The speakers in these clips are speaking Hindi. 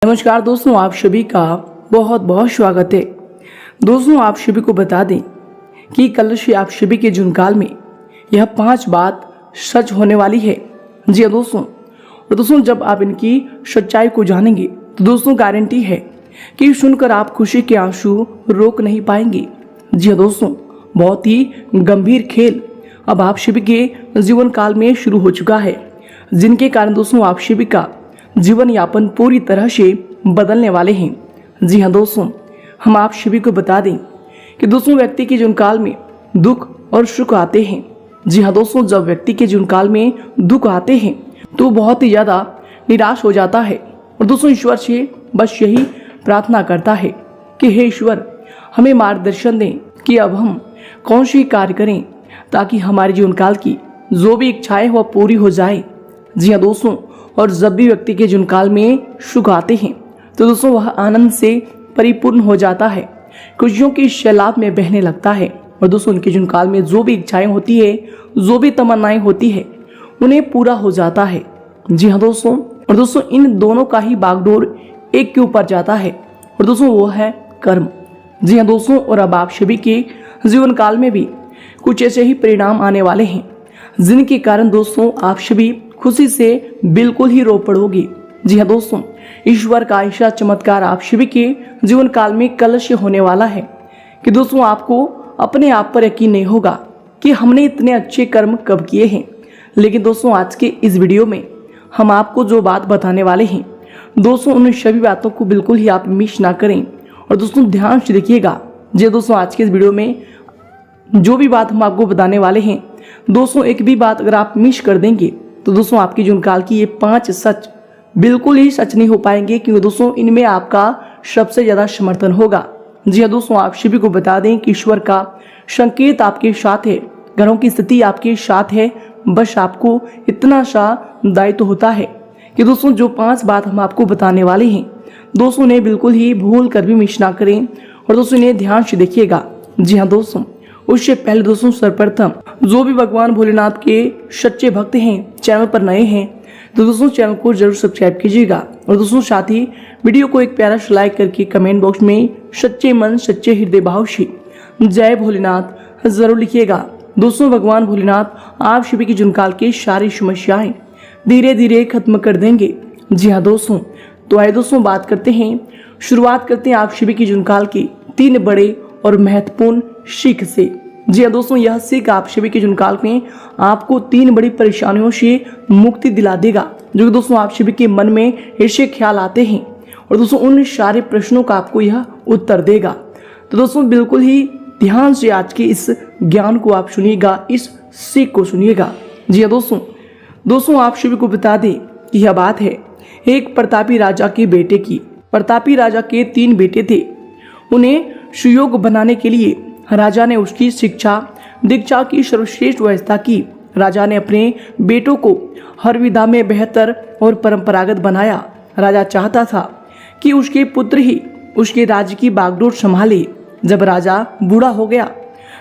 नमस्कार दोस्तों, आप सभी का बहुत बहुत स्वागत है। दोस्तों, आप सभी को बता दें कि कल से आप सभी के जुनकाल में यह 5 बात सच होने वाली है। जी हाँ दोस्तों, और दोस्तों जब आप इनकी सच्चाई को जानेंगे तो दोस्तों गारंटी है कि सुनकर आप खुशी के आंसू रोक नहीं पाएंगे। जी हाँ दोस्तों, बहुत ही गंभीर खेल अब आप सभी के जीवन काल में शुरू हो चुका है, जिनके कारण दोस्तों आप सभी का जीवन यापन पूरी तरह से बदलने वाले हैं। जी हाँ दोस्तों, हम आप सभी को बता दें कि दोस्तों व्यक्ति के जीवन काल में दुख और सुख आते हैं। जी हाँ दोस्तों, जब व्यक्ति के जीवन काल में दुख आते हैं तो बहुत ही ज़्यादा निराश हो जाता है और दोस्तों ईश्वर से बस यही प्रार्थना करता है कि हे ईश्वर, हमें मार्गदर्शन दें कि अब हम कौन सी कार्य करें ताकि हमारे जीवन काल की जो भी इच्छाएं वह पूरी हो जाए। जी हाँ दोस्तों, और जब भी व्यक्ति के जीवन काल में सुख आते हैं तो दोस्तों वह आनंद से परिपूर्ण हो जाता है, खुशियों की सैलाब में बहने लगता है और दोस्तों उनके जीवन काल में जो भी इच्छाएं होती है, जो भी तमन्नाएं होती है, उन्हें पूरा हो जाता है। जी हाँ दोस्तों, और दोस्तों इन दोनों का ही बागडोर एक के ऊपर जाता है और दोस्तों वो है कर्म। जी हाँ दोस्तों, और अब आप सभी के जीवन काल में भी कुछ ऐसे ही परिणाम आने वाले हैं जिनके कारण दोस्तों आप सभी खुशी से बिल्कुल ही रो पड़ोगे। जी हाँ दोस्तों, ईश्वर का ऐसा चमत्कार आप सभी के जीवन काल में कल से होने वाला है कि दोस्तों आपको अपने आप पर यकीन नहीं होगा कि हमने इतने अच्छे कर्म कब किए हैं। लेकिन दोस्तों आज के इस वीडियो में हम आपको जो बात बताने वाले हैं दोस्तों, उन सभी बातों को बिल्कुल ही आप मिस ना करें और दोस्तों ध्यान से देखिएगा। जी दोस्तों, आज के इस वीडियो में जो भी बात हम आपको बताने वाले हैं दोस्तों, एक भी बात अगर आप मिस कर देंगे तो दोस्तों आपकी जीवन काल की ये 5 सच बिल्कुल ही सच नहीं हो पाएंगे, क्योंकि दोस्तों इनमें आपका सबसे ज्यादा समर्थन होगा। जी हाँ दोस्तों, आप सभी को बता दें कि ईश्वर का संकेत आपके साथ है, ग्रहों की स्थिति आपके साथ है। बस आपको इतना सा दायित्व होता है कि दोस्तों जो 5 बात हम आपको बताने वाले हैं दोस्तों उन्हें बिल्कुल ही भूल कर भी मिस ना करें और दोस्तों इन्हें ध्यान से देखिएगा। जी हाँ दोस्तों, उससे पहले दोस्तों सर्वप्रथम जो भी भगवान भोलेनाथ के सच्चे भक्त हैं, चैनल पर नए हैं तो दोस्तों चैनल को जरूर सब्सक्राइब कीजिएगा और दोस्तों साथ ही वीडियो को एक प्यारा सा लाइक करके कमेंट बॉक्स में सच्चे मन सच्चे हृदय भाव से जय भोलेनाथ जरूर लिखिएगा। दोस्तों भगवान भोलेनाथ आप सभी की जुनकाल की सारी समस्याएं धीरे धीरे खत्म कर देंगे। जी हाँ दोस्तों, तो आइए दोस्तों शुरुआत करते हैं आप सभी की जुनकाल की 3 बड़े और महत्वपूर्ण सीख से। जी हाँ दोस्तों, यह सीख आप सभी के जुनकाल में आपको 3 बड़ी परेशानियों से मुक्ति दिला देगा, जो कि दोस्तों आप सभी के मन में ऐसे ख्याल आते हैं और दोस्तों उन सारे प्रश्नों का आपको यह उत्तर देगा। तो दोस्तों बिल्कुल ही ध्यान से आज के इस ज्ञान को आप सुनिएगा, इस सीख को सुनिएगा। जी हाँ दोस्तों आप सभी को बता दें कि यह बात है एक प्रतापी राजा के बेटे की। प्रतापी राजा के 3 बेटे थे। उन्हें सुयोग बनाने के लिए राजा ने उसकी शिक्षा दीक्षा की सर्वश्रेष्ठ व्यवस्था की। राजा ने अपने बेटों को हर विधा में बेहतर और परंपरागत बनाया। राजा चाहता था कि उसके पुत्र ही उसके राज्य की बागडोर संभाले। जब राजा बूढ़ा हो गया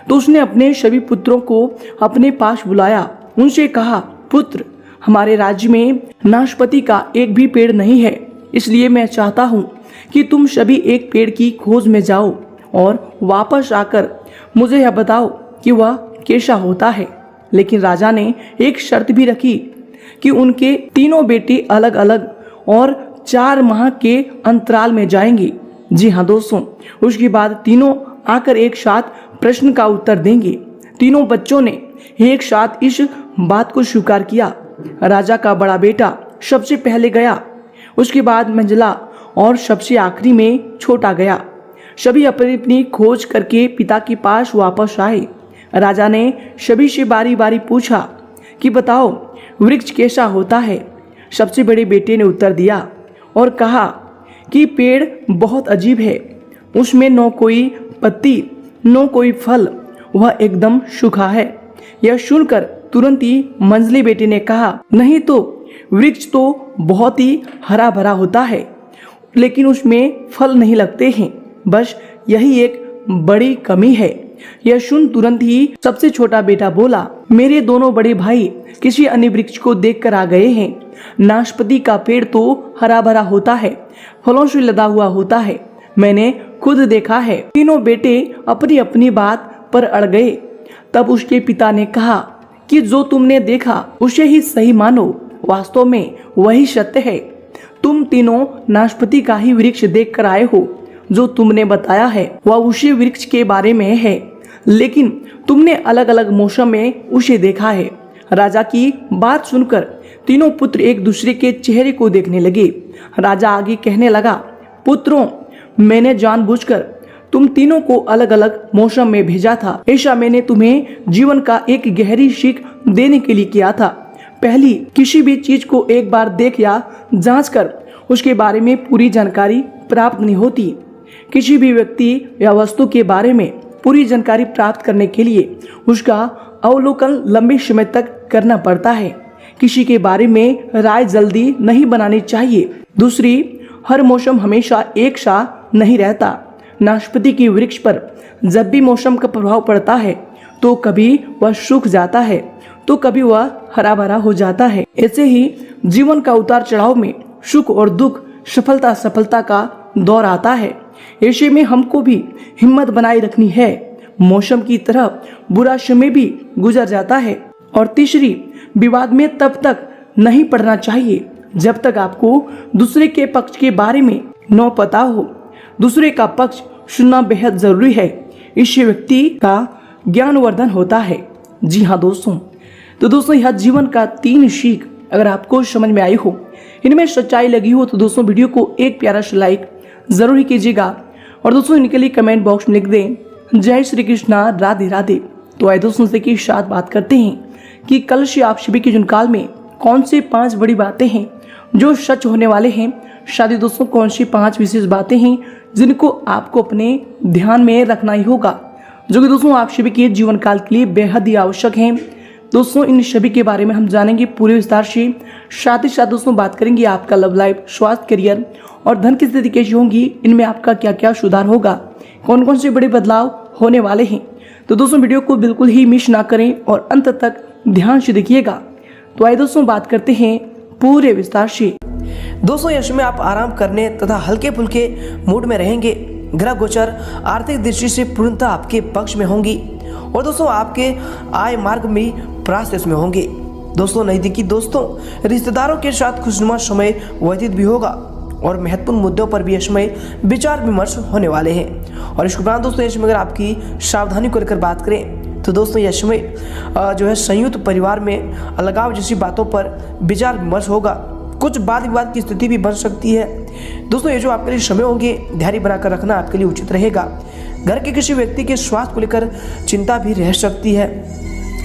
तो उसने अपने सभी पुत्रों को अपने पास बुलाया। उनसे कहा, पुत्र, हमारे राज्य में नाशपाती का एक भी पेड़ नहीं है, इसलिए मैं चाहता हूँ कि तुम सभी एक पेड़ की खोज में जाओ और वापस आकर मुझे यह बताओ कि वह कैसा होता है। लेकिन राजा ने एक शर्त भी रखी कि उनके 3 बेटे अलग अलग और 4 माह के अंतराल में जाएंगे। जी हाँ दोस्तों, उसके बाद तीनों आकर एक साथ प्रश्न का उत्तर देंगे। 3 बच्चों ने एक साथ इस बात को स्वीकार किया। राजा का बड़ा बेटा सबसे पहले गया, उसके बाद मंझला और सबसे आखिरी में छोटा गया। सभी अपनी अपनी खोज करके पिता के पास वापस आए। राजा ने सभी से बारी बारी पूछा कि बताओ वृक्ष कैसा होता है। सबसे बड़े बेटे ने उत्तर दिया और कहा कि पेड़ बहुत अजीब है, उसमें न कोई पत्ती न कोई फल, वह एकदम सूखा है। यह सुनकर तुरंत ही मंझले बेटे ने कहा, नहीं तो वृक्ष तो बहुत ही हरा भरा होता है, लेकिन उसमें फल नहीं लगते हैं, बस यही एक बड़ी कमी है। यह सुन तुरंत ही सबसे छोटा बेटा बोला, मेरे दोनों बड़े भाई किसी अन्य वृक्ष को देखकर आ गए हैं। नाशपाती का पेड़ तो हरा भरा होता है, फलों से लदा हुआ होता है। मैंने खुद देखा है। तीनों बेटे अपनी अपनी बात पर अड़ गए। तब उसके पिता ने कहा कि जो तुमने देखा उसे ही सही मानो, वास्तव में वही सत्य है। तुम तीनों नाशपाती का ही वृक्ष देख कर आए हो। जो तुमने बताया है वह उसी वृक्ष के बारे में है, लेकिन तुमने अलग अलग मौसम में उसे देखा है। राजा की बात सुनकर तीनों पुत्र एक दूसरे के चेहरे को देखने लगे। राजा आगे कहने लगा, पुत्रों, मैंने जानबूझकर तुम तीनों को अलग अलग मौसम में भेजा था। ऐसा मैंने तुम्हें जीवन का एक गहरी सीख देने के लिए किया था। पहली, किसी भी चीज को एक बार देख या जांच कर उसके बारे में पूरी जानकारी प्राप्त नहीं होती। किसी भी व्यक्ति या वस्तु के बारे में पूरी जानकारी प्राप्त करने के लिए उसका अवलोकन लंबे समय तक करना पड़ता है। किसी के बारे में राय जल्दी नहीं बनानी चाहिए। दूसरी, हर मौसम हमेशा एक सा नहीं रहता। नाशपाती के वृक्ष पर जब भी मौसम का प्रभाव पड़ता है तो कभी वह सूख जाता है तो कभी वह हरा भरा हो जाता है। ऐसे ही जीवन का उतार चढ़ाव में सुख और दुख, सफलता असफलता का दौर आता है। ऐसे में हमको भी हिम्मत बनाए रखनी है। मौसम की तरह बुरा समय भी गुजर जाता है। और तीसरी, विवाद में तब तक नहीं पड़ना चाहिए जब तक आपको दूसरे के पक्ष के बारे में न पता हो। दूसरे का पक्ष सुनना बेहद जरूरी है। इससे व्यक्ति का ज्ञानवर्धन होता है। जी हाँ दोस्तों, तो दोस्तों यह जीवन का 3 सीख अगर आपको समझ में आई हो, इनमें सच्चाई लगी हो, तो दोस्तों वीडियो को एक प्यारा सा लाइक जरूर ही कीजिएगा। और दोस्तों इनके लिए कमेंट बॉक्स में लिख दें, जय श्री कृष्णा, राधे राधे। तो आइए दोस्तों से के साथ बात करते हैं कि कल से आप सभी के जीवन काल में कौन सी 5 बड़ी बातें हैं जो सच होने वाले हैं। शादी दोस्तों कौन सी 5 विशेष बातें हैं जिनको आपको अपने ध्यान में रखना ही होगा, जो कि दोस्तों आप सभी के जीवन काल के लिए बेहद ही आवश्यक हैं। दोस्तों इन सभी के बारे में हम जानेंगे पूरे विस्तार से। साथ ही साथ दोस्तों बात करेंगे आपका लव लाइफ, स्वास्थ्य, करियर और धन की स्थिति कैसी होंगी, इनमें आपका क्या क्या सुधार होगा, कौन कौन से बड़े बदलाव होने वाले हैं। तो दोस्तों वीडियो को बिल्कुल ही मिस ना करें और अंत तक ध्यान से देखिएगा। तो आइए दोस्तों बात करते हैं पूरे विस्तार से। दोस्तों यश में आप आराम करने तथा हल्के फुल्के मूड में रहेंगे। ग्रह गोचर आर्थिक दृष्टि से पूर्णतः आपके पक्ष में होंगी और दोस्तों आपके आय मार्ग में प्राशेष में होंगे। दोस्तों नजदीकी दोस्तों, रिश्तेदारों के साथ खुशनुमा समय व्यतीत भी होगा और महत्वपूर्ण मुद्दों पर भी इसमें विचार विमर्श होने वाले हैं। और इसके उपरांत दोस्तों इसमें अगर आपकी सावधानी को लेकर बात करें तो दोस्तों यश में जो है संयुक्त परिवार में अलगाव जैसी बातों पर विचार विमर्श होगा। कुछ वाद विवाद की स्थिति भी बन सकती है। दोस्तों ये जो आपके लिए समय होंगे, धैर्य बनाकर रखना आपके लिए उचित रहेगा। घर के किसी व्यक्ति के स्वास्थ्य को लेकर चिंता भी रह सकती है।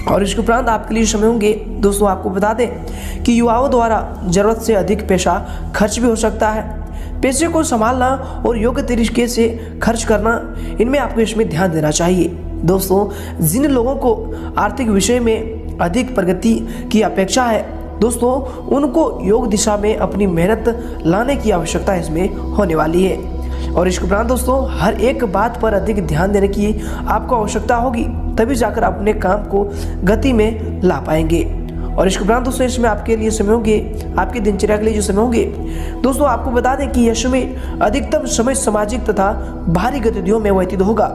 और इसके उपरांत आपके लिए समय होंगे दोस्तों, आपको बता दें कि युवाओं द्वारा जरूरत से अधिक पैसा खर्च भी हो सकता है। पैसे को संभालना और योग्य तरीके से खर्च करना, इनमें आपको इसमें ध्यान देना चाहिए। दोस्तों जिन लोगों को आर्थिक विषय में अधिक प्रगति की अपेक्षा है, दोस्तों उनको योग दिशा में अपनी मेहनत लाने की आवश्यकता इसमें होने वाली है। और इसके उपरांत दोस्तों हर एक बात पर अधिक ध्यान देने की आपको आवश्यकता होगी, तभी जाकर आप अपने काम को गति में ला पाएंगे। और इसके उपरांत दोस्तों इसमें आपके लिए समय होंगे, आपकी दिनचर्या के लिए जो समय होंगे, दोस्तों आपको बता दें कि यश में अधिकतम समय सामाजिक तथा बाहरी गतिविधियों में व्यतीत होगा।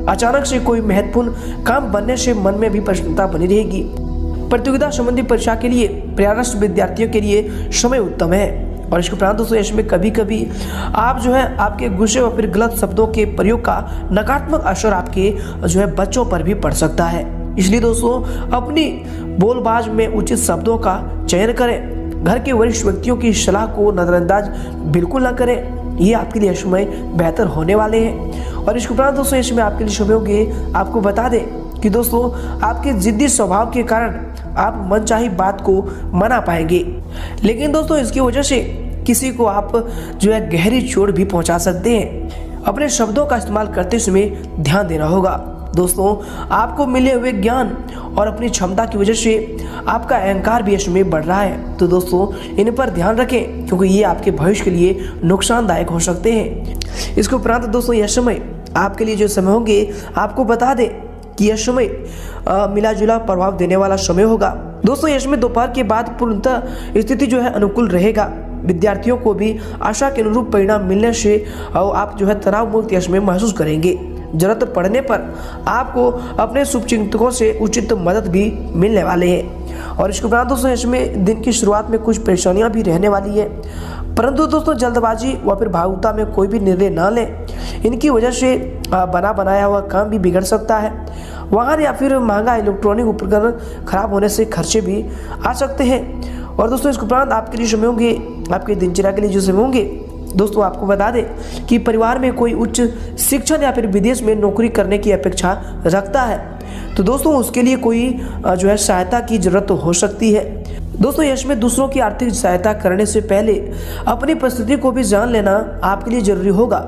अचानक से कोई महत्वपूर्ण काम बनने से मन में भी प्रसन्नता बनी रहेगी। प्रतियोगिता संबंधी परीक्षा के लिए प्रयासरत विद्यार्थियों के लिए समय उत्तम है। और इसके उपरांत दोस्तों इसमें कभी कभी आप जो है आपके गुस्से व फिर गलत शब्दों के प्रयोग का नकारात्मक असर आपके जो है बच्चों पर भी पड़ सकता है। इसलिए दोस्तों अपनी बोलबाज में उचित शब्दों का चयन करें। घर के वरिष्ठ व्यक्तियों की सलाह को नजरअंदाज बिल्कुल ना करें, ये आपके लिए समय बेहतर होने वाले हैं। और इसके उपरांत दोस्तों इसमें आपके लिए समय होंगे, आपको बता दें कि दोस्तों आपके जिद्दी स्वभाव के कारण आप मनचाही बात को मना पाएंगे, लेकिन दोस्तों इसकी वजह से किसी को आप जो है गहरी चोट भी पहुंचा सकते हैं। अपने शब्दों का इस्तेमाल करते समय ध्यान देना होगा। दोस्तों आपको मिले हुए ज्ञान और अपनी क्षमता की वजह से आपका अहंकार भी इसमें बढ़ रहा है, तो दोस्तों इन पर ध्यान रखें क्योंकि ये आपके भविष्य के लिए नुकसानदायक हो सकते हैं। इसके उपरांत दोस्तों यह समय आपके लिए जो समय होंगे, आपको बता दें कि यह समय मिला जुला प्रभाव देने वाला समय होगा। दोस्तों यह समय दोपहर के बाद पूर्णतः स्थिति जो है अनुकूल रहेगा। विद्यार्थियों को भी आशा के अनुरूप परिणाम मिलने से आप जो है तनाव मुक्त यश में महसूस करेंगे। जरूरत पड़ने पर आपको अपने शुभचिंतकों से उचित मदद भी मिलने वाले हैं। और इसके उपरांत दोस्तों इसमें दिन की शुरुआत में कुछ परेशानियां भी रहने वाली है, परंतु दोस्तों जल्दबाजी व फिर भावुकता में कोई भी निर्णय ना लें। इनकी वजह से बना बनाया हुआ काम भी बिगड़ सकता है। वाहन या फिर महंगा इलेक्ट्रॉनिक उपकरण खराब होने से खर्चे भी आ सकते हैं। और दोस्तों इसके उपरांत आपके लिए समय होंगे, आपके दिनचर्या के लिए जो समय होंगे दोस्तों, आपको बता दें कि परिवार में कोई उच्च शिक्षण या फिर विदेश में नौकरी करने की अपेक्षा रखता है, तो दोस्तों उसके लिए कोई जो है सहायता की जरूरत हो सकती है। दोस्तों यश में दूसरों की आर्थिक सहायता करने से पहले अपनी परिस्थिति को भी जान लेना आपके लिए जरूरी होगा।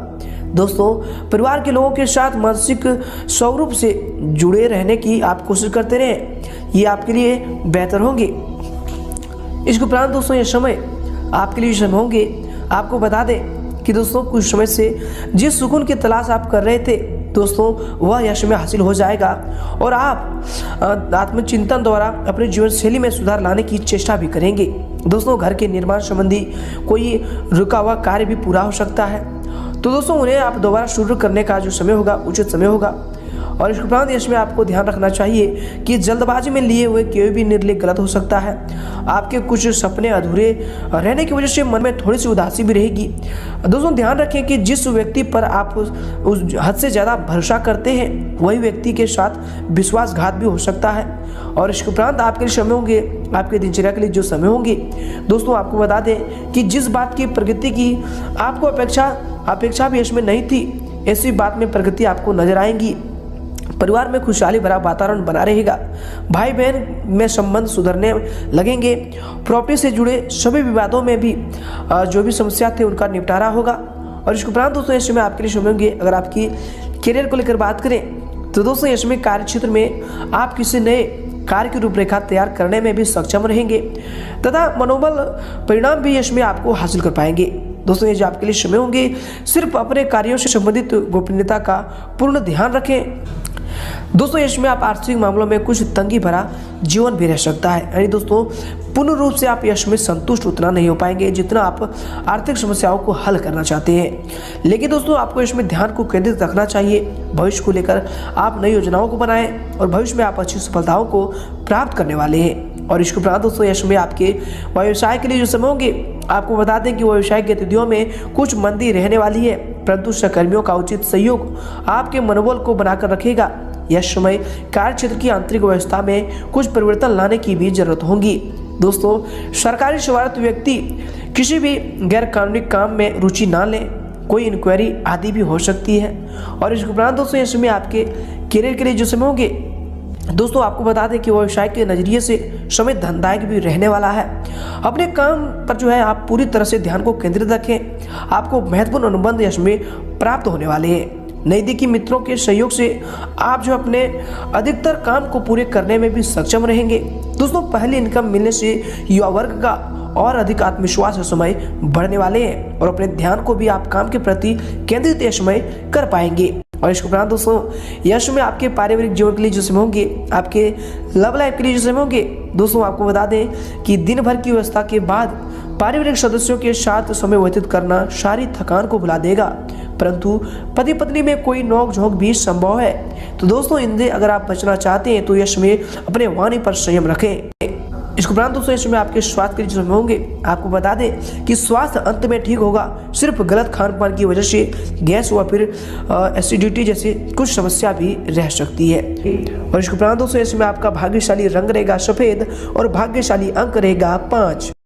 दोस्तों परिवार के लोगों के साथ मानसिक स्वरूप से जुड़े रहने की आप कोशिश करते रहें, ये आपके लिए बेहतर होंगे। इसके उपरांत दोस्तों ये समय आपके लिए समय होंगे, आपको बता दें कि दोस्तों कुछ समय से जिस सुकून की तलाश आप कर रहे थे दोस्तों वह यश में हासिल हो जाएगा और आप आत्मचिंतन द्वारा अपने जीवन शैली में सुधार लाने की चेष्टा भी करेंगे। दोस्तों घर के निर्माण संबंधी कोई रुका हुआ कार्य भी पूरा हो सकता है, तो दोस्तों उन्हें आप दोबारा शुरू करने का जो समय होगा उचित समय होगा। और इसके उपरांत इसमें आपको ध्यान रखना चाहिए कि जल्दबाजी में लिए हुए कोई भी निर्णय गलत हो सकता है। आपके कुछ सपने अधूरे रहने की वजह से मन में थोड़ी सी उदासी भी रहेगी। दोस्तों ध्यान रखें कि जिस व्यक्ति पर आप उस हद से ज़्यादा भरोसा करते हैं वही व्यक्ति के साथ विश्वासघात भी हो सकता है। और इसके उपरांत आपके लिए समय होंगे, आपके दिनचर्या के लिए जो समय होंगे दोस्तों, आपको बता दें कि जिस बात की प्रगति की आपको अपेक्षा भी इसमें नहीं थी, ऐसी बात में प्रगति आपको नजर आएंगी। परिवार में खुशहाली भरा वातावरण बना रहेगा। भाई बहन में संबंध सुधरने लगेंगे। प्रॉपर्टी से जुड़े सभी विवादों में भी जो भी समस्या थे उनका निपटारा होगा। और इसके उपरांत दोस्तों इस समय आपके लिए समय होंगे, अगर आपकी करियर को लेकर बात करें तो दोस्तों इसमें कार्य क्षेत्र में आप किसी नए कार्य की रूपरेखा तैयार करने में भी सक्षम रहेंगे तथा मनोबल परिणाम भी इसमें आपको हासिल कर पाएंगे। दोस्तों ये जो आपके लिए समय होंगे, सिर्फ अपने कार्यों से संबंधित गोपनीयता का पूर्ण ध्यान रखें। दोस्तों इसमें आप आर्थिक मामलों में कुछ तंगी भरा जीवन भी रह सकता है, यानी दोस्तों पूर्ण रूप से आप यश में संतुष्ट उतना नहीं हो पाएंगे जितना आप आर्थिक समस्याओं को हल करना चाहते हैं। लेकिन दोस्तों आपको इसमें ध्यान को केंद्रित रखना चाहिए। भविष्य को लेकर आप नई योजनाओं को बनाएं और भविष्य में आप अच्छी सफलताओं को प्राप्त करने वाले हैं। और इसके उपरांत दोस्तों यश में आपके व्यवसाय के लिए जो समय होंगे, आपको बता दें कि व्यवसाय गतिविधियों में कुछ मंदी रहने वाली है, परंतु सहकर्मियों का उचित सहयोग आपके मनोबल को बनाकर रखेगा। यह समय कार्य क्षेत्र की आंतरिक व्यवस्था में कुछ परिवर्तन लाने की भी जरूरत होगी। दोस्तों सरकारी सेवारत व्यक्ति किसी भी गैर कानूनी काम में रुचि ना लें, कोई इंक्वायरी आदि भी हो सकती है। और इसके उपरांत दोस्तों इसमें आपके करियर के लिए जो समय होंगे दोस्तों, आपको बता दें कि व्यवसाय के नजरिए से समय धनदायक भी रहने वाला है। अपने काम पर जो है आप पूरी तरह से ध्यान को केंद्रित रखें, आपको महत्वपूर्ण अनुबंध यश में प्राप्त होने वाले हैं। नज़दीकी मित्रों के सहयोग से आप जो अपने अधिकतर काम को पूरे करने में भी सक्षम रहेंगे। दोस्तों पहली इनकम मिलने से युवा वर्ग का और अधिक आत्मविश्वास और समय बढ़ने वाले हैं और अपने ध्यान को भी आप काम के प्रति केंद्रित यश में कर पाएंगे। और इसके उपरांत दोस्तों यश में आपके पारिवारिक जीवन के लिए जो समय होंगे, आपके लव लाइफ के लिए जो समय होंगे दोस्तों, आपको बता दें कि दिन भर की व्यवस्था के बाद पारिवारिक सदस्यों के साथ समय व्यतीत करना शारीरिक थकान को भुला देगा, परंतु पति पत्नी में कोई नोक झोंक भी संभव है। तो दोस्तों इनसे अगर आप बचना चाहते हैं तो यश में अपने वाणी पर संयम रखें। इसके उपरांत दोस्तों इसमें आपके स्वास्थ्य के लिए समय होंगे, आपको बता दें कि स्वास्थ्य अंत में ठीक होगा, सिर्फ गलत खान पान की वजह से गैस व फिर एसिडिटी जैसी कुछ समस्या भी रह सकती है। और इसके उपरांत दोस्तों इसमें आपका भाग्यशाली रंग रहेगा सफेद और भाग्यशाली अंक रहेगा 5।